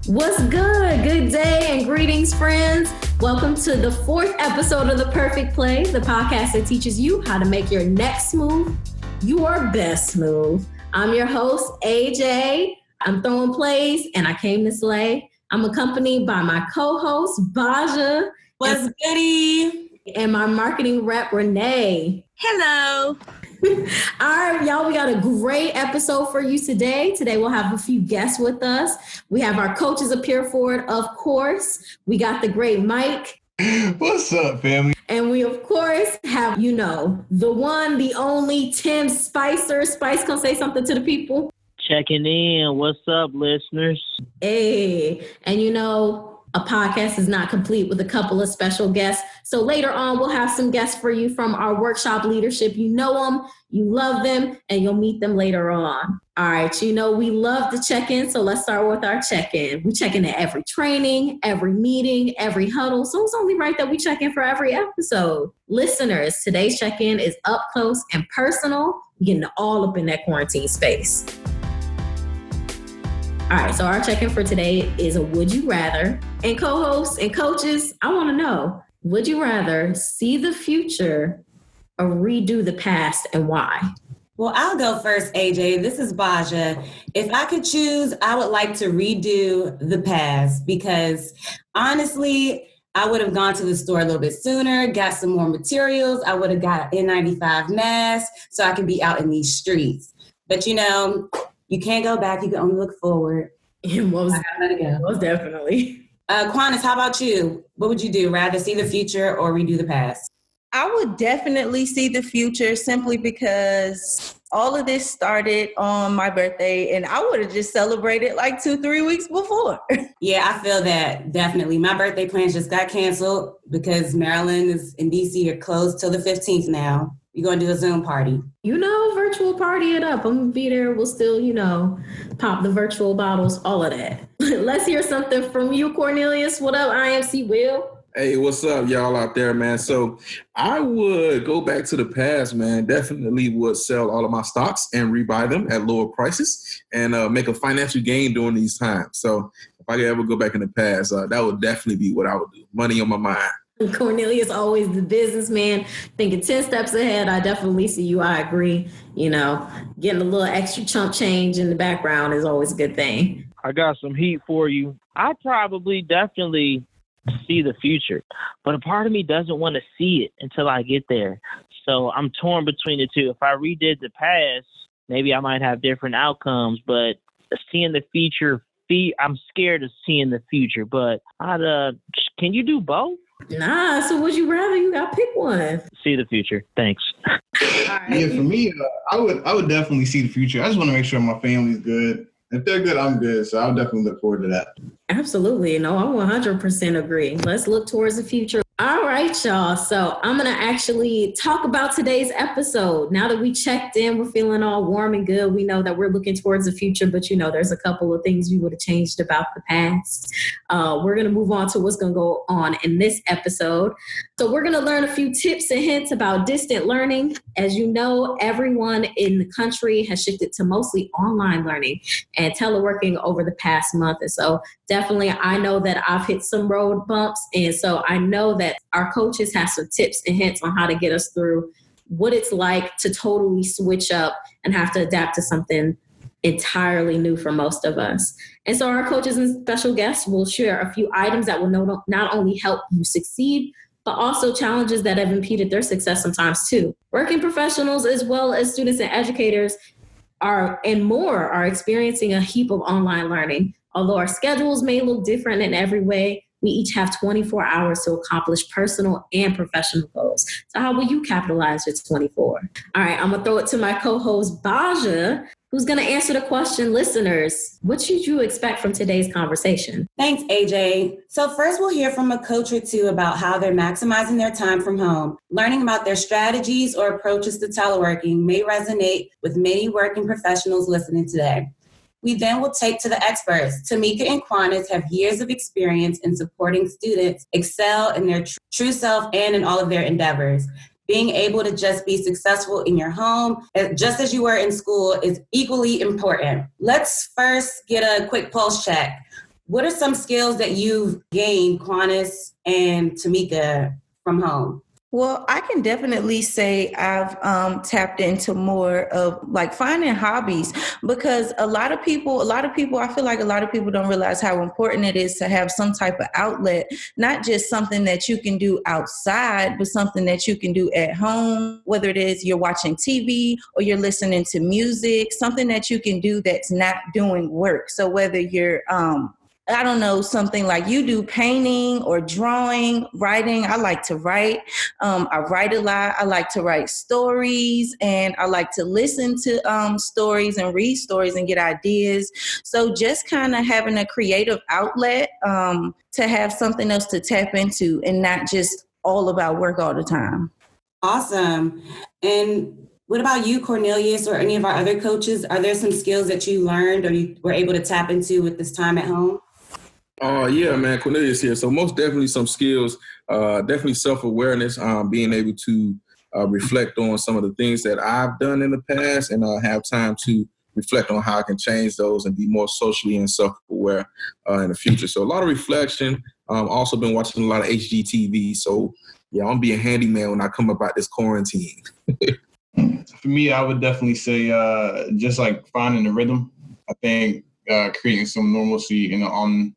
What's good? Good day and greetings, friends. Welcome to the 4th episode of The Perfect Play, the podcast that teaches you how to make your next move your best move. I'm your host, AJ. I'm throwing plays and I came to slay. I'm accompanied by my co-host, Baja. What's goody? And my marketing rep, Renee. Hello. All right, y'all, we got a great episode for you today. Today, we'll have a few guests with us. We have our coaches of PeerForward, of course. We got the great Mike. What's up, family? And we, of course, have, the one, the only Tim Spicer. Spice, come say something to the people. Checking in. What's up, listeners? Hey, and a podcast is not complete with a couple of special guests. So later on, we'll have some guests for you from our workshop leadership. You know them, you love them, and you'll meet them later on. All right, we love to check in. So let's start with our check-in. We check in at every training, every meeting, every huddle. So it's only right that we check in for every episode. Listeners, today's check-in is up close and personal. We're getting all up in that quarantine space. All right, so our check-in for today is a would you rather. And co-hosts and coaches, I want to know, would you rather see the future or redo the past, and why? Well, I'll go first, AJ. This is Baja. If I could choose, I would like to redo the past because honestly, I would have gone to the store a little bit sooner, got some more materials. I would have got an N95 mask so I could be out in these streets. But you can't go back. You can only look forward. Most definitely. Quanis, how about you? What would you do? Rather see the future or redo the past? I would definitely see the future simply because all of this started on my birthday and I would have just celebrated like 2-3 weeks before. Yeah, I feel that. Definitely. My birthday plans just got canceled because Maryland and DC are closed till the 15th now. You're going to do a Zoom party. Virtual party it up. I'm going to be there. We'll still, pop the virtual bottles, all of that. Let's hear something from you, Cornelius. What up, IMC Will? Hey, what's up, y'all out there, man? So I would go back to the past, man. Definitely would sell all of my stocks and rebuy them at lower prices and make a financial gain during these times. So if I could ever go back in the past, that would definitely be what I would do. Money on my mind. Cornelius, always the businessman, thinking 10 steps ahead. I definitely see you. I agree. Getting a little extra chump change in the background is always a good thing. I got some heat for you. I probably definitely see the future, but a part of me doesn't want to see it until I get there. So I'm torn between the two. If I redid the past, maybe I might have different outcomes, but seeing the future, I'm scared of seeing the future, but can you do both? Nah, so would you rather? You got to pick one. See the future. Thanks. Yeah, for me, I would definitely see the future. I just want to make sure my family's good. If they're good, I'm good. So I'll definitely look forward to that. Absolutely. No, I 100% agree. Let's look towards the future. All right, y'all. So I'm going to actually talk about today's episode. Now that we checked in, we're feeling all warm and good. We know that we're looking towards the future, but there's a couple of things we would have changed about the past. We're going to move on to what's going to go on in this episode. So we're going to learn a few tips and hints about distant learning. As you know, everyone in the country has shifted to mostly online learning and teleworking over the past month. And so definitely, I know that I've hit some road bumps. And so I know that our coaches have some tips and hints on how to get us through what it's like to totally switch up and have to adapt to something entirely new for most of us. And so our coaches and special guests will share a few items that will not only help you succeed, but also challenges that have impeded their success sometimes too. Working professionals as well as students and educators are experiencing a heap of online learning. Although our schedules may look different in every way, we each have 24 hours to accomplish personal and professional goals. So how will you capitalize your 24? All right, I'm going to throw it to my co-host, Baja, who's going to answer the question, listeners, what should you expect from today's conversation? Thanks, AJ. So first we'll hear from a coach or two about how they're maximizing their time from home. Learning about their strategies or approaches to teleworking may resonate with many working professionals listening today. We then will take to the experts. Tamika and Quanis have years of experience in supporting students excel in their true self and in all of their endeavors. Being able to just be successful in your home, just as you were in school, is equally important. Let's first get a quick pulse check. What are some skills that you've gained, Quanis and Tamika, from home? Well, I can definitely say I've tapped into more of like finding hobbies, because a lot of people, I feel like a lot of people don't realize how important it is to have some type of outlet, not just something that you can do outside, but something that you can do at home, whether it is you're watching TV or you're listening to music, something that you can do that's not doing work. So whether you're I don't know, something like you do painting or drawing, writing. I like to write. I write a lot. I like to write stories, and I like to listen to stories and read stories and get ideas. So just kind of having a creative outlet to have something else to tap into and not just all about work all the time. Awesome. And what about you, Cornelius, or any of our other coaches? Are there some skills that you learned or you were able to tap into with this time at home? Yeah, man, Cornelius here. So most definitely some skills, definitely self-awareness, being able to reflect on some of the things that I've done in the past and have time to reflect on how I can change those and be more socially and self-aware in the future. So a lot of reflection. Also been watching a lot of HGTV. So yeah, I'm going to be a handyman when I come about this quarantine. For me, I would definitely say just like finding the rhythm. I think creating some normalcy on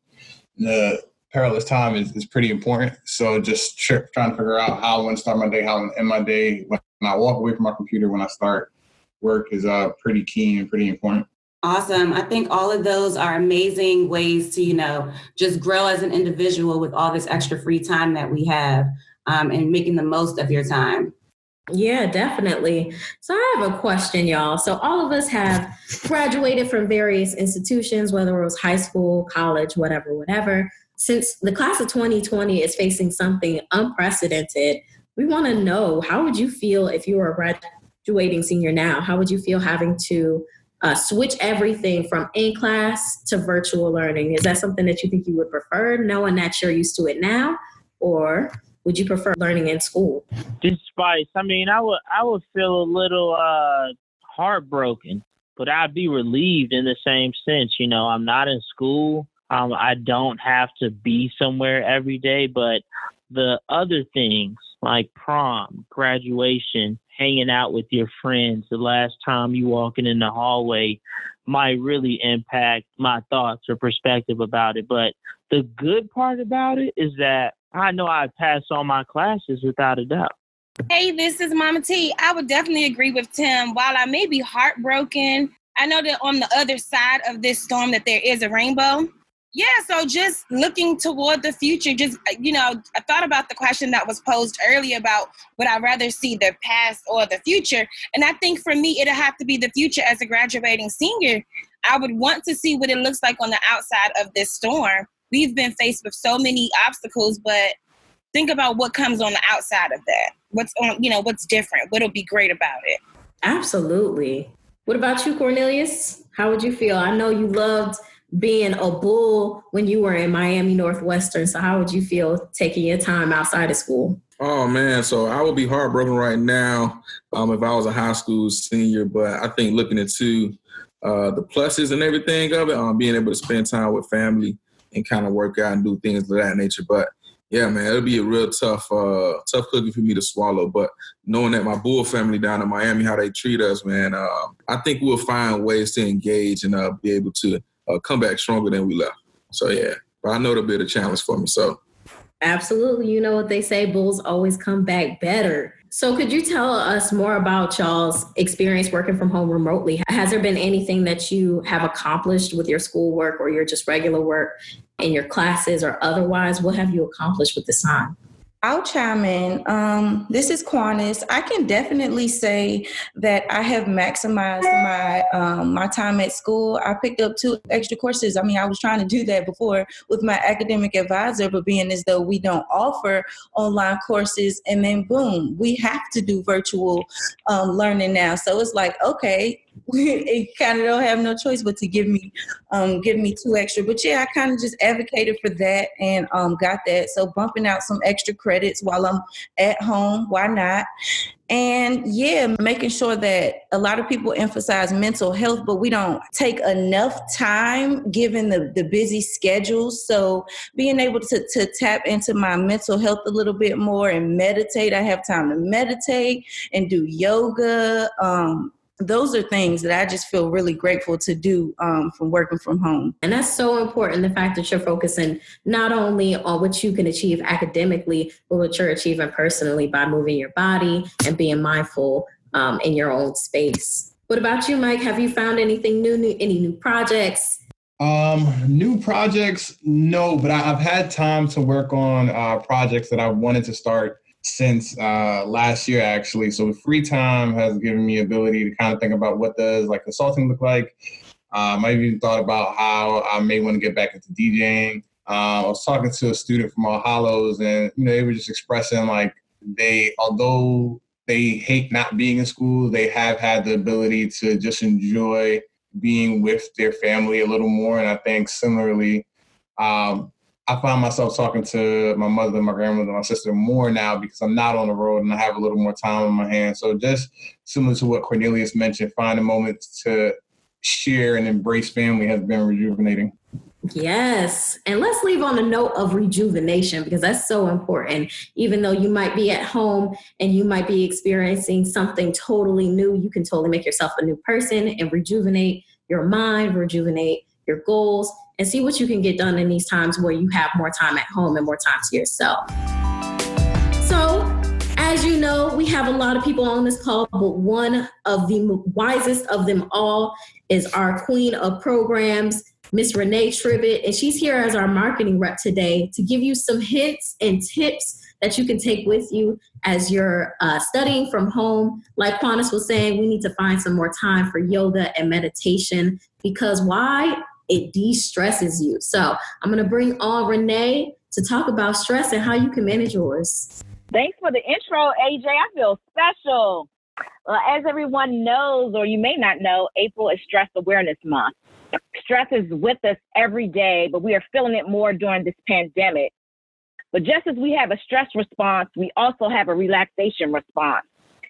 the perilous time is pretty important. So just trying to figure out how I want to start my day, how I want to end my day. When I walk away from my computer, when I start work is pretty key and pretty important. Awesome. I think all of those are amazing ways to, just grow as an individual with all this extra free time that we have and making the most of your time. Yeah, definitely. So I have a question, y'all. So all of us have graduated from various institutions, whether it was high school, college, whatever. Since the class of 2020 is facing something unprecedented, we want to know, how would you feel if you were a graduating senior now? How would you feel having to switch everything from in-class to virtual learning? Is that something that you think you would prefer, knowing that you're used to it now? Or would you prefer learning in school? Despite, I would feel a little heartbroken, but I'd be relieved in the same sense. I'm not in school. I don't have to be somewhere every day, but the other things like prom, graduation, hanging out with your friends, the last time you walking in the hallway might really impact my thoughts or perspective about it. But the good part about it is that I know I pass all my classes without a doubt. Hey, this is Mama T. I would definitely agree with Tim. While I may be heartbroken, I know that on the other side of this storm that there is a rainbow. Yeah, so just looking toward the future, I thought about the question that was posed earlier about would I rather see the past or the future? And I think for me, it'll have to be the future as a graduating senior. I would want to see what it looks like on the outside of this storm. We've been faced with so many obstacles, but think about what comes on the outside of that. What's different? What'll be great about it? Absolutely. What about you, Cornelius? How would you feel? I know you loved being a bull when you were in Miami Northwestern. So how would you feel taking your time outside of school? Oh, man. So I would be heartbroken right now if I was a high school senior. But I think looking into the pluses and everything of it, being able to spend time with family and kind of work out and do things of that nature. But yeah, man, it'll be a real tough cookie for me to swallow. But knowing that my Bull family down in Miami, how they treat us, man, I think we'll find ways to engage and be able to come back stronger than we left. So yeah, but I know it'll be a challenge for me. So absolutely, you know what they say, bulls always come back better. So could you tell us more about y'all's experience working from home remotely? Has there been anything that you have accomplished with your schoolwork or your just regular work in your classes or otherwise? What have you accomplished with this time? I'll chime in. This is Quanis. I can definitely say that I have maximized my time at school. I picked up 2 extra courses. I was trying to do that before with my academic advisor, but being as though we don't offer online courses, and then boom, we have to do virtual learning now. So it's like, okay, it kind of don't have no choice but to give me 2 extra. But yeah, I kind of just advocated for that and got that. So bumping out some extra credits while I'm at home, why not? And making sure that a lot of people emphasize mental health, but we don't take enough time given the busy schedule. So being able to tap into my mental health a little bit more and meditate. I have time to meditate and do yoga. Those are things that I just feel really grateful to do from working from home. And that's so important, the fact that you're focusing not only on what you can achieve academically, but what you're achieving personally by moving your body and being mindful in your own space. What about you, Mike? Have you found anything new, any new projects? New projects? No, but I've had time to work on projects that I wanted to start since last year, actually. So free time has given me ability to kind of think about what does like consulting look like. I even thought about how I may want to get back into DJing. I was talking to a student from All Hallows, and they were just expressing like although they hate not being in school, they have had the ability to just enjoy being with their family a little more. And I think similarly, I find myself talking to my mother, my grandmother, my sister more now because I'm not on the road and I have a little more time on my hands. So just similar to what Cornelius mentioned, finding moments to share and embrace family has been rejuvenating. Yes. And let's leave on a note of rejuvenation, because that's so important. Even though you might be at home and you might be experiencing something totally new, you can totally make yourself a new person and rejuvenate your mind, rejuvenate your goals, and see what you can get done in these times where you have more time at home and more time to yourself. So, as you know, we have a lot of people on this call, but one of the wisest of them all is our queen of programs, Miss Renee Tribbett, and she's here as our marketing rep today to give you some hints and tips that you can take with you as you're studying from home. Like Quanis was saying, we need to find some more time for yoga and meditation, because why? It de-stresses you. So I'm going to bring on Renee to talk about stress and how you can manage yours. Thanks for the intro, AJ. I feel special. Well, as everyone knows, or you may not know, April is Stress Awareness Month. Stress is with us every day, but we are feeling it more during this pandemic. But just as we have a stress response, we also have a relaxation response.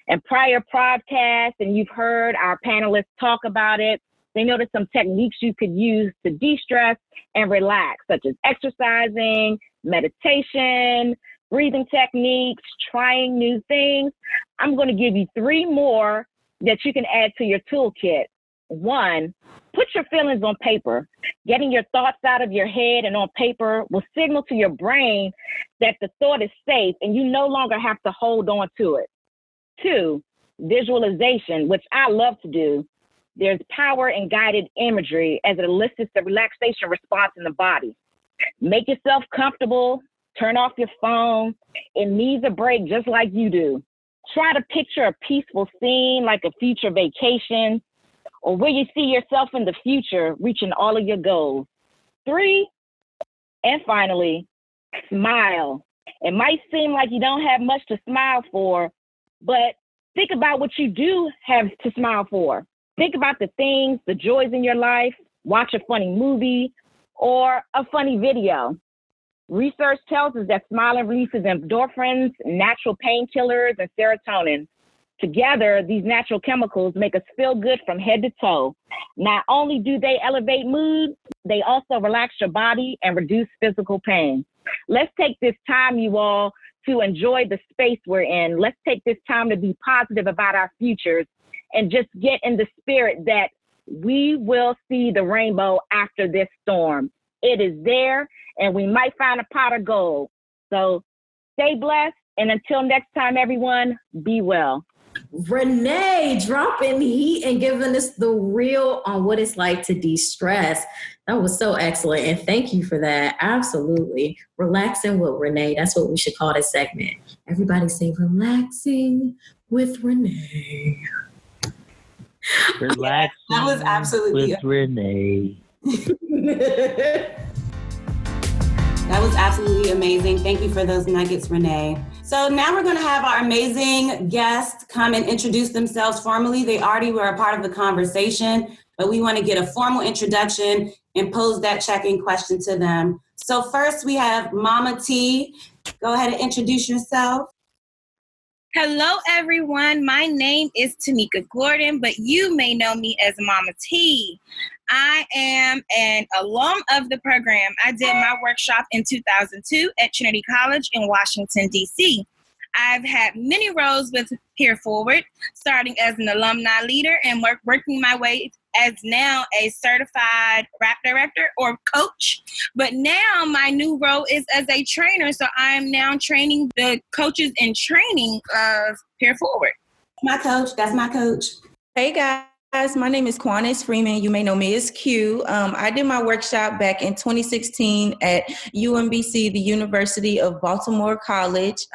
And prior podcasts, and you've heard our panelists talk about it, they noticed some techniques you could use to de-stress and relax, such as exercising, meditation, breathing techniques, trying new things. I'm going to give you 3 more that you can add to your toolkit. 1, put your feelings on paper. Getting your thoughts out of your head and on paper will signal to your brain that the thought is safe and you no longer have to hold on to it. 2, visualization, which I love to do. There's power in guided imagery as it elicits the relaxation response in the body. Make yourself comfortable, turn off your phone. It needs a break just like you do. Try to picture a peaceful scene like a future vacation, or where you see yourself in the future reaching all of your goals. 3, and finally, smile. It might seem like you don't have much to smile for, but think about what you do have to smile for. Think about the things, the joys in your life. Watch a funny movie or a funny video. Research tells us that smiling releases endorphins, natural painkillers, and serotonin. Together, these natural chemicals make us feel good from head to toe. Not only do they elevate mood, they also relax your body and reduce physical pain. Let's take this time, you all, to enjoy the space we're in. Let's take this time to be positive about our futures and just get in the spirit that we will see the rainbow after this storm. It is there, and we might find a pot of gold. So stay blessed, and until next time, everyone, be well. Renee dropping heat and giving us the real on what it's like to de-stress. That was so excellent, and thank you for that. Absolutely. Relaxing with Renee. That's what we should call this segment. Everybody say relaxing with Renee. Relaxing that was absolutely with Renee. That was absolutely amazing. Thank you for those nuggets, Renee. So now we're going to have our amazing guests come and introduce themselves formally. They already were a part of the conversation, but we want to get a formal introduction and pose that check-in question to them. So first we have Mama T. Go ahead and introduce yourself. Hello, everyone. My name is Tamika Gordon, but you may know me as Mama T. I am an alum of the program. I did my workshop in 2002 at Trinity College in Washington, D.C. I've had many roles with PeerForward, starting as an alumni leader and working my way as now a certified rap director or coach. But now my new role is as a trainer. So I am now training the coaches in training of PeerForward. My coach, that's my coach. Hey guys, my name is Quanis Freeman. You may know me as Q. I did my workshop back in 2016 at UMBC, the University of Baltimore College.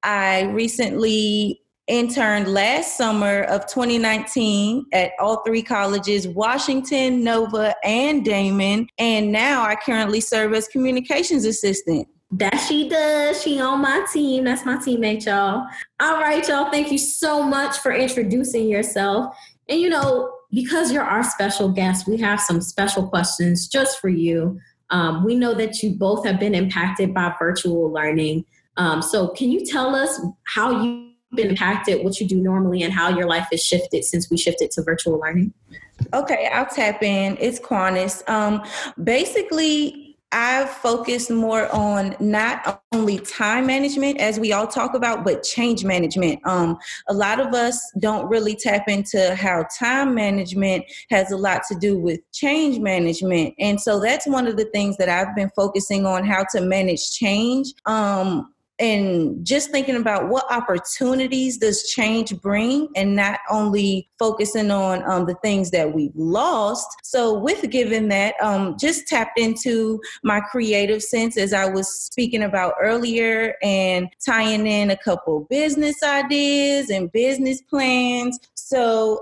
I recently interned last summer of 2019 at all three colleges, Washington, Nova, and Damon. And now I currently serve as communications assistant. That she does. She on my team. That's my teammate, y'all. All right, y'all. Thank you so much for introducing yourself. And, because you're our special guest, we have some special questions just for you. We know that you both have been impacted by virtual learning. So can you tell us how you've been impacted, what you do normally, and how your life has shifted since we shifted to virtual learning? Okay, I'll tap in. It's Quanis. Basically, I've focused more on not only time management, as we all talk about, but change management. A lot of us don't really tap into how time management has a lot to do with change management. And so that's one of the things that I've been focusing on, how to manage change. And just thinking about what opportunities does change bring, and not only focusing on the things that we've lost. So with given that, just tapped into my creative sense, as I was speaking about earlier, and tying in a couple business ideas and business plans. So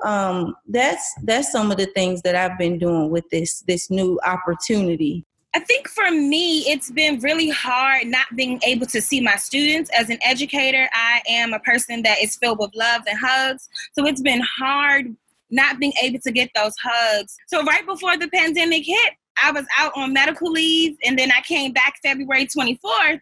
that's some of the things that I've been doing with this new opportunity. I think for me, it's been really hard not being able to see my students. As an educator, I am a person that is filled with love and hugs. So it's been hard not being able to get those hugs. So right before the pandemic hit, I was out on medical leave, and then I came back February 24th,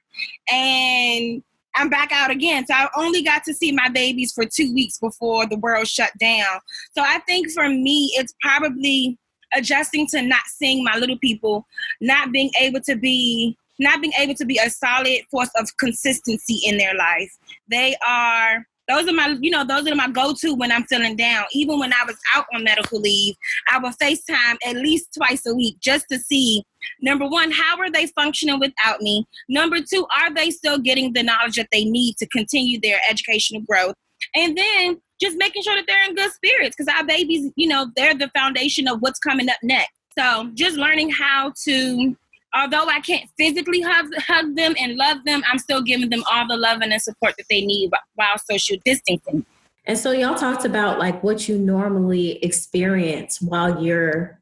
and I'm back out again. So I only got to see my babies for 2 weeks before the world shut down. So I think for me, it's probably adjusting to not seeing my little people, not being able to be a solid force of consistency in their life. Those are my go-to when I'm feeling down. Even when I was out on medical leave, I would FaceTime at least twice a week just to see, number one, how are they functioning without me? Number two, are they still getting the knowledge that they need to continue their educational growth? And then just making sure that they're in good spirits, because our babies, they're the foundation of what's coming up next. So just learning how to, although I can't physically hug them and love them, I'm still giving them all the love and the support that they need while social distancing. And so y'all talked about like what you normally experience while you're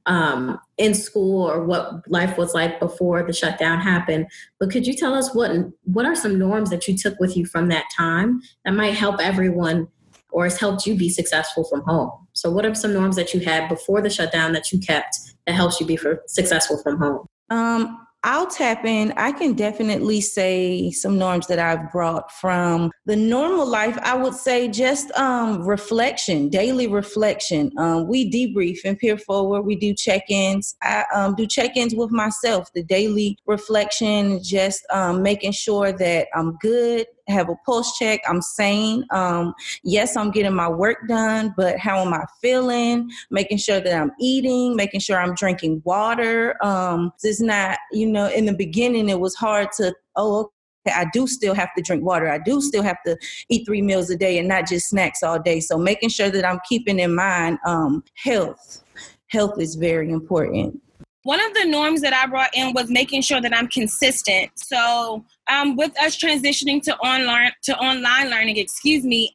in school, or what life was like before the shutdown happened. But could you tell us what are some norms that you took with you from that time that might help everyone, or has helped you be successful from home? So what are some norms that you had before the shutdown that you kept that helps you be successful from home? I'll tap in. I can definitely say some norms that I've brought from the normal life. I would say just reflection, daily reflection. We debrief in PeerForward. We do check-ins. I do check-ins with myself, the daily reflection, just making sure that I'm good, have a pulse check, I'm sane. Yes, I'm getting my work done, but how am I feeling? Making sure that I'm eating, making sure I'm drinking water. It's not, in the beginning, it was hard to, I do still have to drink water. I do still have to eat 3 meals a day and not just snacks all day. So making sure that I'm keeping in mind health. Health is very important. One of the norms that I brought in was making sure that I'm consistent. So with us transitioning to online learning,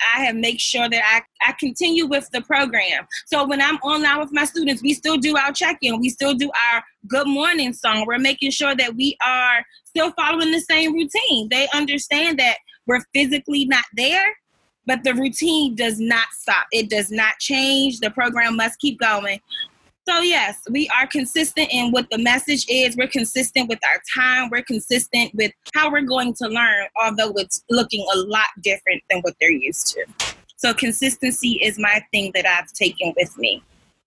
I have made sure that I continue with the program. So when I'm online with my students, we still do our check-in. We still do our good morning song. We're making sure that we are still following the same routine. They understand that we're physically not there, but the routine does not stop. It does not change. The program must keep going. So yes, we are consistent in what the message is. We're consistent with our time. We're consistent with how we're going to learn, although it's looking a lot different than what they're used to. So consistency is my thing that I've taken with me.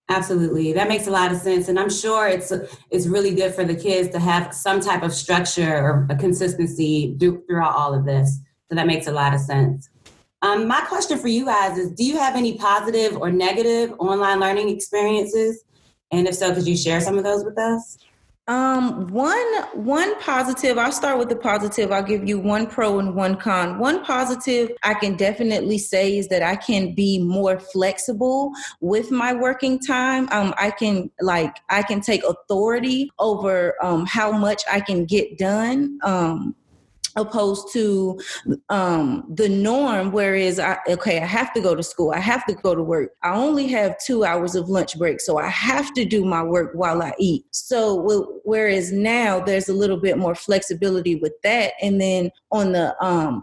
Absolutely. That makes a lot of sense. And I'm sure it's really good for the kids to have some type of structure or a consistency throughout all of this. So that makes a lot of sense. My question for you guys is, do you have any positive or negative online learning experiences? And if so, could you share some of those with us? One positive, I'll start with the positive. I'll give you one pro and one con. One positive I can definitely say is that I can be more flexible with my working time. I can take authority over how much I can get done. Opposed to the norm, whereas I have to go to school, I have to go to work. I only have 2 hours of lunch break, so I have to do my work while I eat. So whereas now there's a little bit more flexibility with that. And then on the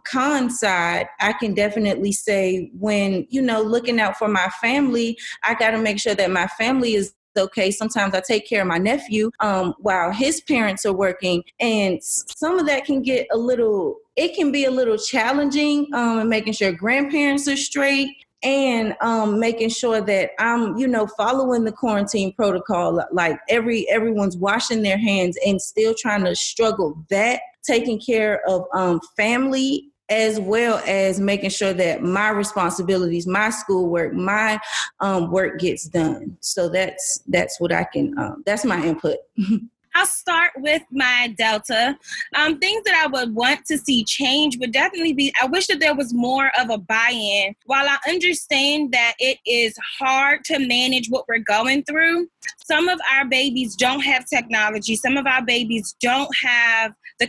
con side, I can definitely say when, looking out for my family, I got to make sure that my family is okay. Sometimes I take care of my nephew while his parents are working, and some of that can be a little challenging, and making sure grandparents are straight and making sure that I'm, following the quarantine protocol, like everyone's washing their hands, and still trying to struggle that, taking care of family, as well as making sure that my responsibilities, my schoolwork, my work gets done. So that's what I can, that's my input. I'll start with my Delta. Things that I would want to see change would definitely be, I wish that there was more of a buy-in. While I understand that it is hard to manage what we're going through, some of our babies don't have technology. Some of our babies don't have the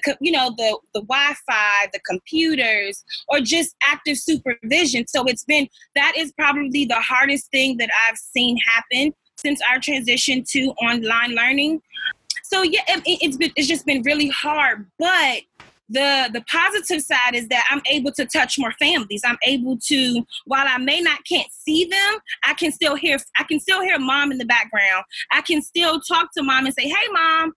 Wi-Fi, the computers, or just active supervision. So that is probably the hardest thing that I've seen happen since our transition to online learning. So yeah, it's just been really hard, but the positive side is that I'm able to touch more families. I'm able to, while I can't see them, I can still hear mom in the background. I can still talk to mom and say, hey mom,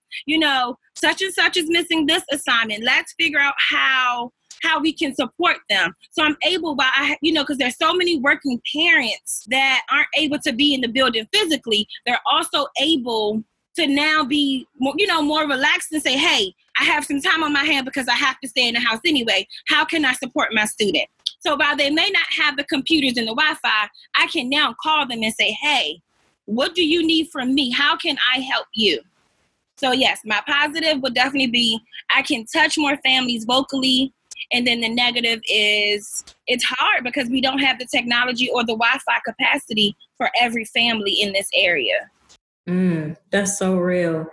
such and such is missing this assignment. Let's figure out how we can support them. So I'm able, because there's so many working parents that aren't able to be in the building physically, they're also able to now be more relaxed and say, hey, I have some time on my hand because I have to stay in the house anyway. How can I support my student? So while they may not have the computers and the Wi-Fi, I can now call them and say, hey, what do you need from me? How can I help you? So yes, my positive would definitely be I can touch more families vocally. And then the negative is it's hard because we don't have the technology or the Wi-Fi capacity for every family in this area. That's so real.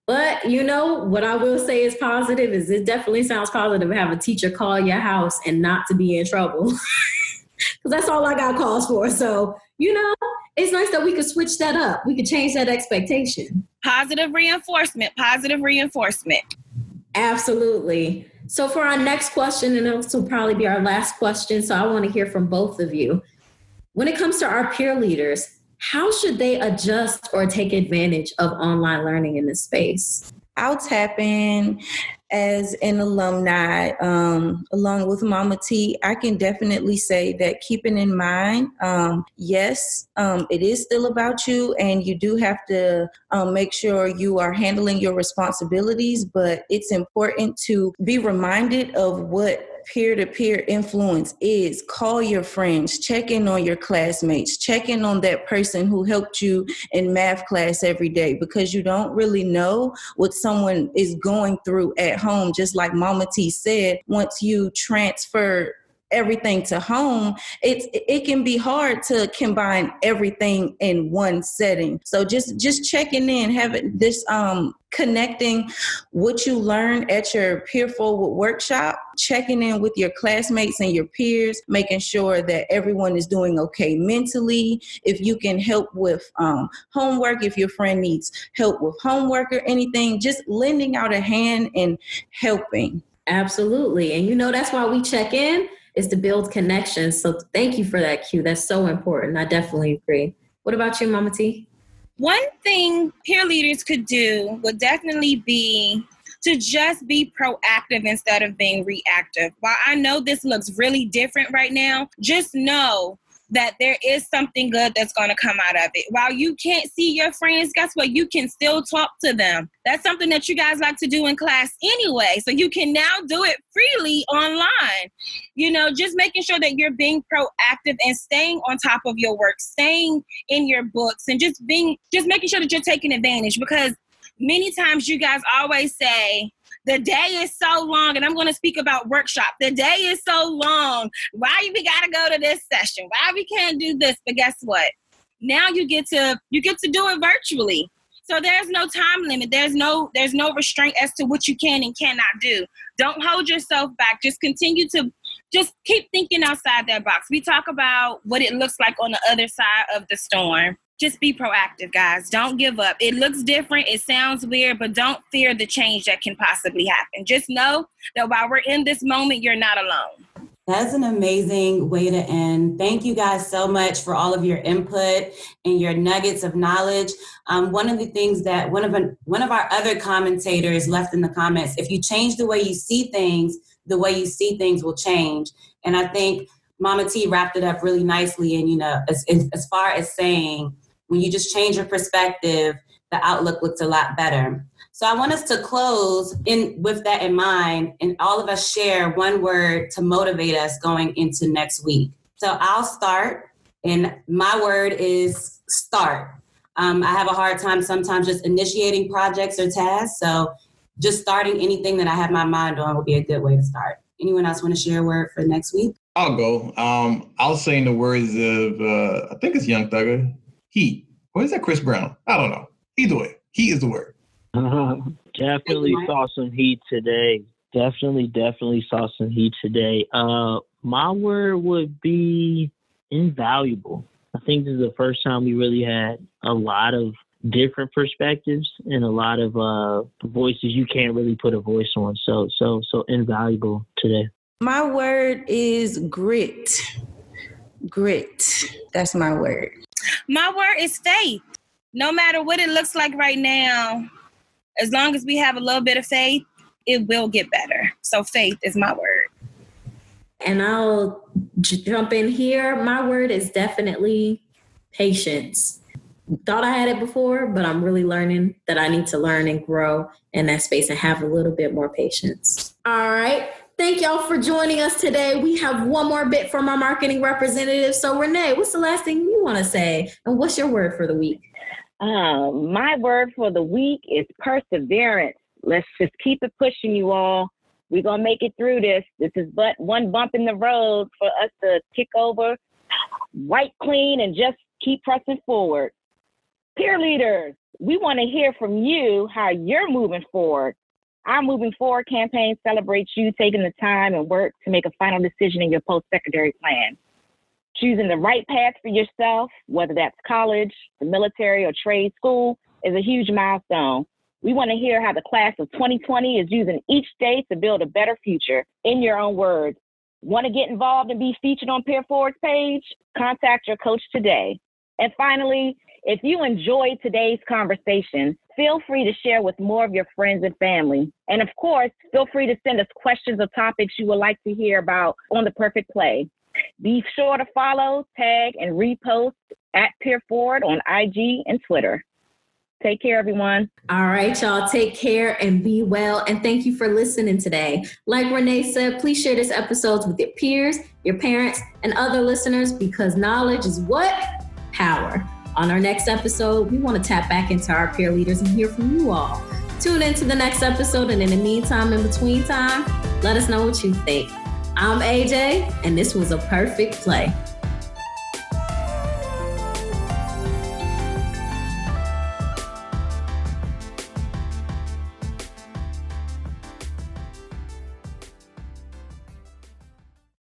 But what I will say is positive is it definitely sounds positive to have a teacher call your house and not to be in trouble. Because that's all I got calls for. So, it's nice that we could switch that up. We could change that expectation. Positive reinforcement. Absolutely. So for our next question, and this will probably be our last question, so I want to hear from both of you. When it comes to our peer leaders, how should they adjust or take advantage of online learning in this space? I'll tap in as an alumni, along with Mama T. I can definitely say that keeping in mind, yes, it is still about you, and you do have to make sure you are handling your responsibilities, but it's important to be reminded of what peer-to-peer influence is. Call your friends, check in on your classmates, check in on that person who helped you in math class every day, because you don't really know what someone is going through at home. Just like Mama T said, once you transfer everything to home, it can be hard to combine everything in one setting. So just checking in, having this connecting what you learned at your PeerForward workshop, checking in with your classmates and your peers, making sure that everyone is doing okay mentally. If you can help with homework, if your friend needs help with homework or anything, just lending out a hand and helping. Absolutely. And that's why we check in, is to build connections. So thank you for that, Q. That's so important. I definitely agree. What about you, Mama T? One thing peer leaders could do would definitely be to just be proactive instead of being reactive. While I know this looks really different right now, just know that there is something good that's going to come out of it. While you can't see your friends, guess what? You can still talk to them. That's something that you guys like to do in class anyway. So you can now do it freely online. You know, just making sure that you're being proactive and staying on top of your work, staying in your books, and just making sure that you're taking advantage, because many times you guys always say, the day is so long, and I'm going to speak about workshop. The day is so long. Why we got to go to this session? Why we can't do this? But guess what? Now you get to do it virtually. So there's no time limit. There's no restraint as to what you can and cannot do. Don't hold yourself back. Just continue to just keep thinking outside that box. We talk about what it looks like on the other side of the storm. Just be proactive, guys. Don't give up. It looks different. It sounds weird, but don't fear the change that can possibly happen. Just know that while we're in this moment, you're not alone. That's an amazing way to end. Thank you guys so much for all of your input and your nuggets of knowledge. One of the things that one of our other commentators left in the comments, if you change the way you see things, the way you see things will change. And I think Mama T wrapped it up really nicely. And, you know, as far as saying, when you just change your perspective, the outlook looks a lot better. So I want us to close with that in mind, and all of us share one word to motivate us going into next week. So I'll start, and my word is start. I have a hard time sometimes just initiating projects or tasks, so just starting anything that I have my mind on will be a good way to start. Anyone else want to share a word for next week? I'll go. I'll say in the words of, I think it's Young Thugger, heat. Or is that Chris Brown? I don't know. Either way, heat is the word. Definitely saw some heat today. Definitely saw some heat today. My word would be invaluable. I think this is the first time we really had a lot of different perspectives and a lot of voices you can't really put a voice on. So invaluable today. My word is grit. Grit. That's my word. My word is faith. No matter what it looks like right now, as long as we have a little bit of faith, it will get better. So faith is my word. And I'll jump in here. My word is definitely patience. Thought I had it before, but I'm really learning that I need to learn and grow in that space and have a little bit more patience. All right. Thank y'all for joining us today. We have one more bit from our marketing representative. So Renee, what's the last thing you want to say? And what's your word for the week? My word for the week is perseverance. Let's just keep it pushing, you all. We're going to make it through this. This is but one bump in the road for us to kick over, wipe clean, and just keep pressing forward. Peer leaders, we want to hear from you how you're moving forward. Our Moving Forward campaign celebrates you taking the time and work to make a final decision in your post-secondary plan. Choosing the right path for yourself, whether that's college, the military, or trade school, is a huge milestone. We want to hear how the class of 2020 is using each day to build a better future. In your own words, want to get involved and be featured on PeerForward's page? Contact your coach today. And finally, if you enjoyed today's conversation, feel free to share with more of your friends and family. And of course, feel free to send us questions or topics you would like to hear about on The Perfect Play. Be sure to follow, tag, and repost at PeerForward on IG and Twitter. Take care, everyone. All right, y'all. Take care and be well. And thank you for listening today. Like Renee said, please share this episode with your peers, your parents, and other listeners, because knowledge is what? Power. On our next episode, we want to tap back into our peer leaders and hear from you all. Tune into the next episode, and in the meantime, in between time, let us know what you think. I'm AJ, and this was a perfect play.